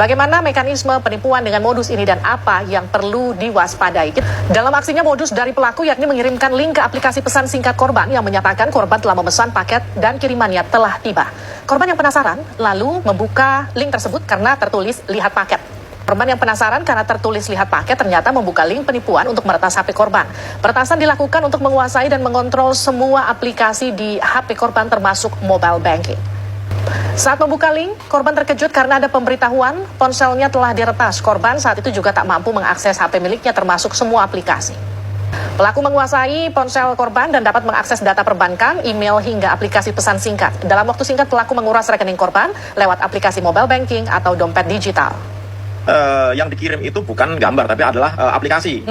Bagaimana mekanisme penipuan dengan modus ini dan apa yang perlu diwaspadai? Dalam aksinya, modus dari pelaku yakni mengirimkan link ke aplikasi pesan singkat korban yang menyatakan korban telah memesan paket dan kirimannya telah tiba. Korban yang penasaran lalu membuka link tersebut karena tertulis lihat paket. Korban yang penasaran karena tertulis lihat paket ternyata membuka link penipuan untuk meretas HP korban. Peretasan dilakukan untuk menguasai dan mengontrol semua aplikasi di HP korban termasuk mobile banking. Saat membuka link, korban terkejut karena ada pemberitahuan ponselnya telah diretas. Korban saat itu juga tak mampu mengakses HP miliknya termasuk semua aplikasi. Pelaku menguasai ponsel korban dan dapat mengakses data perbankan, email hingga aplikasi pesan singkat. Dalam waktu singkat, pelaku menguras rekening korban lewat aplikasi mobile banking atau dompet digital. Yang dikirim itu bukan gambar tapi adalah aplikasi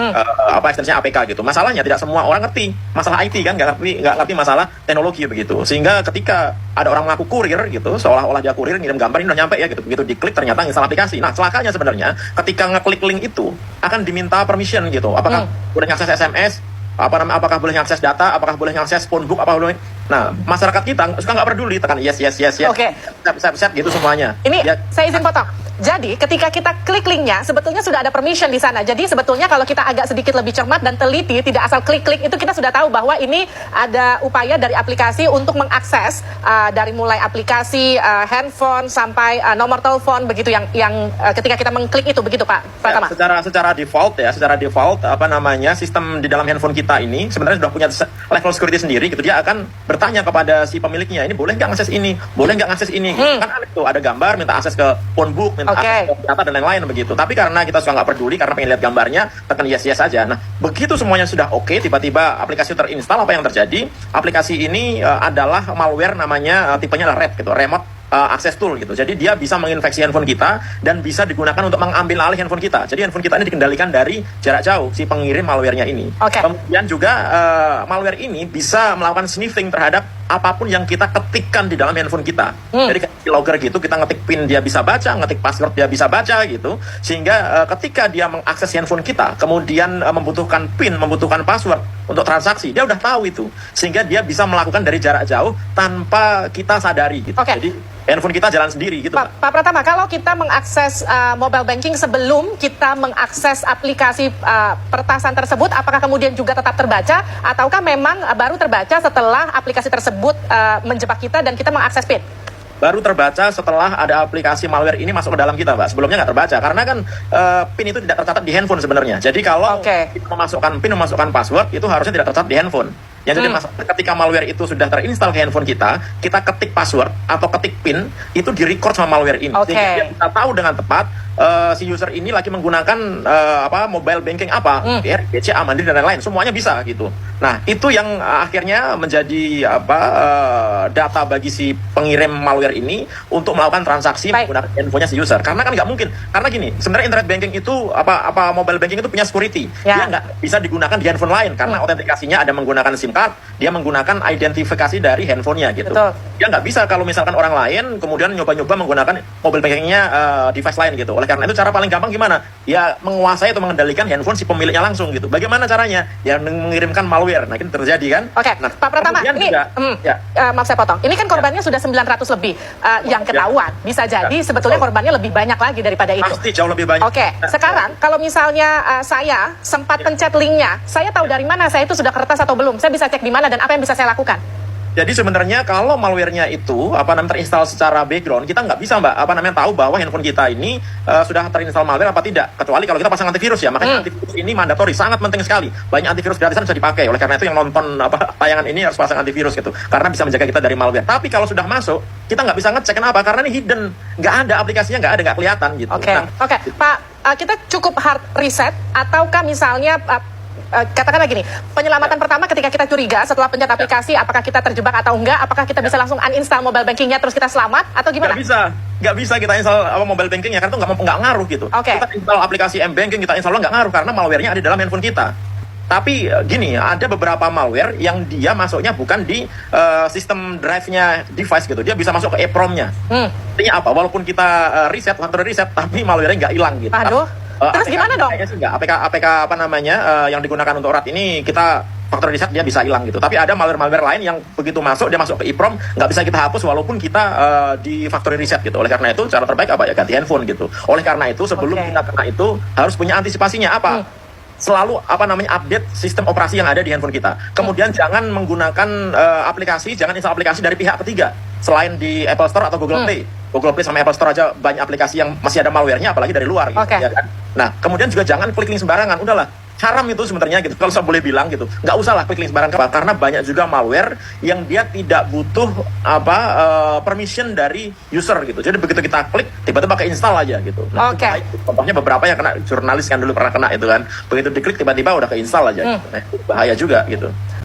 ekstensinya APK gitu. Masalahnya tidak semua orang ngerti masalah IT kan, nggak ngerti masalah teknologi begitu, sehingga ketika ada orang mengaku kurir gitu, seolah-olah dia kurir ngirim gambar, ini udah nyampe ya gitu, begitu diklik ternyata install aplikasi. Nah, celakanya sebenarnya ketika ngeklik link itu akan diminta permission gitu, apakah boleh ngakses SMS, apakah boleh ngakses data, apakah boleh ngakses phonebook, apa boleh. Nah, masyarakat kita suka nggak peduli, tekan yes Oke. Set gitu semuanya. Ini ya. Saya izin potong. Jadi ketika kita klik linknya, sebetulnya sudah ada permission di sana. Jadi sebetulnya kalau kita agak sedikit lebih cermat dan teliti, tidak asal klik-klik, itu kita sudah tahu bahwa ini ada upaya dari aplikasi untuk mengakses dari mulai aplikasi handphone sampai nomor telepon begitu yang ketika kita mengklik itu begitu Pak Pratama. Ya, secara default sistem di dalam handphone kita ini sebenarnya sudah punya level security sendiri gitu. Dia akan bertanya kepada si pemiliknya, ini boleh nggak ngakses ini, boleh nggak ngakses ini. Kan aneh tuh, ada gambar minta akses ke phonebook, minta akses ke data dan lain-lain begitu. Tapi karena kita suka nggak peduli, karena pengen lihat gambarnya, tekan yes saja. Nah, begitu semuanya sudah oke, tiba-tiba aplikasi terinstall, apa yang terjadi? Aplikasi ini adalah malware, namanya tipenya adalah RAT gitu, remote access tool gitu. Jadi dia bisa menginfeksi handphone kita dan bisa digunakan untuk mengambil alih handphone kita. Jadi handphone kita ini dikendalikan dari jarak jauh, si pengirim malwarenya ini. Kemudian juga malware ini bisa melakukan sniffing terhadap apapun yang kita ketikkan di dalam handphone kita. Jadi kayak logger gitu, kita ngetik PIN dia bisa baca, ngetik password dia bisa baca gitu. Sehingga ketika dia mengakses handphone kita, kemudian membutuhkan PIN, membutuhkan password untuk transaksi, dia udah tahu itu. Sehingga dia bisa melakukan dari jarak jauh tanpa kita sadari gitu. Jadi handphone kita jalan sendiri gitu. Pak Pratama, kalau kita mengakses mobile banking sebelum kita mengakses aplikasi peretasan tersebut, apakah kemudian juga tetap terbaca ataukah memang baru terbaca setelah aplikasi tersebut menjebak kita dan kita mengakses PIN? Baru terbaca setelah ada aplikasi malware ini masuk ke dalam kita, Mbak. Sebelumnya nggak terbaca, karena kan PIN itu tidak tercatat di handphone sebenarnya. Jadi kalau kita memasukkan PIN, memasukkan password, itu harusnya tidak tercatat di handphone. Yang jadi masalah ketika malware itu sudah terinstall ke handphone kita ketik password atau ketik PIN, itu di-record sama malware ini. Sehingga kita tahu dengan tepat si user ini lagi menggunakan mobile banking BCA, Mandiri dan lain-lain, semuanya bisa gitu. Nah, itu yang akhirnya menjadi data bagi si pengirim malware ini untuk melakukan transaksi menggunakan handphonenya si user. Karena kan nggak mungkin. Karena gini, sebenarnya internet banking itu mobile banking itu punya security. Dia nggak bisa digunakan di handphone lain karena autentikasinya ada menggunakan SIM card, dia menggunakan identifikasi dari handphonenya gitu. Dia nggak bisa kalau misalkan orang lain kemudian nyoba-nyoba menggunakan mobile bankingnya device lain gitu. Oleh karena itu cara paling gampang gimana? Ya menguasai atau mengendalikan handphone si pemiliknya langsung gitu. Bagaimana caranya? Ya mengirimkan malware. Nah, ini terjadi kan? Nah, Pak Pratama, ini maaf saya potong. Ini kan korbannya sudah 900 lebih yang ketahuan. Bisa jadi sebetulnya korbannya lebih banyak lagi daripada itu. Pasti jauh lebih banyak. Sekarang kalau misalnya saya sempat pencet linknya, saya tahu dari mana saya itu sudah kertas atau belum. Saya bisa cek di mana dan apa yang bisa saya lakukan? Jadi sebenarnya kalau malwarenya itu terinstall secara background, kita nggak bisa tahu bahwa handphone kita ini sudah terinstall malware apa tidak, kecuali kalau kita pasang antivirus ya. Makanya antivirus ini mandatori, sangat penting sekali. Banyak antivirus gratisan bisa dipakai. Oleh karena itu yang nonton tayangan ini harus pasang antivirus gitu, karena bisa menjaga kita dari malware. Tapi kalau sudah masuk, kita nggak bisa ngecek. Kenapa? Karena ini hidden, nggak ada aplikasinya, nggak kelihatan gitu. Pak, kita cukup hard reset ataukah misalnya katakanlah gini, penyelamatan pertama ketika kita curiga setelah pencet aplikasi, apakah kita terjebak atau enggak, apakah kita bisa langsung uninstall mobile bankingnya terus kita selamat atau gimana? Nggak bisa kita install mobile banking ya, karena itu nggak ngaruh gitu. Kita install aplikasi M-Banking, kita install nggak ngaruh karena malwarenya ada di dalam handphone kita. Tapi gini, ada beberapa malware yang dia masuknya bukan di sistem drive-nya device gitu, dia bisa masuk ke EEPROM-nya. Artinya apa? Walaupun kita reset, tapi malwarenya nggak hilang gitu. Terus gimana dong? Kayaknya sih nggak. APK yang digunakan untuk RAT ini kita factory reset dia bisa hilang gitu. Tapi ada malware-malware lain yang begitu masuk, dia masuk ke EEPROM, nggak bisa kita hapus walaupun kita di factory reset gitu. Oleh karena itu, cara terbaik apa ya? Ganti handphone gitu. Oleh karena itu, sebelum kita kena itu, harus punya antisipasinya apa? Selalu update sistem operasi yang ada di handphone kita. Kemudian jangan menggunakan aplikasi, jangan install aplikasi dari pihak ketiga selain di Apple Store atau Google Play. Google Play sama Apple Store aja banyak aplikasi yang masih ada malware-nya, apalagi dari luar gitu, ya kan. Nah, kemudian juga jangan klik link sembarangan. Udahlah, haram itu sebenarnya gitu. Kalau saya boleh bilang gitu, nggak usah lah klik link sembarangan karena banyak juga malware yang dia tidak butuh permission dari user gitu. Jadi begitu kita klik, tiba-tiba ke install aja gitu. Nah, contohnya beberapa yang kena, jurnalis kan dulu pernah kena itu kan. Begitu diklik tiba-tiba udah ke install aja. Gitu. Nah, bahaya juga gitu.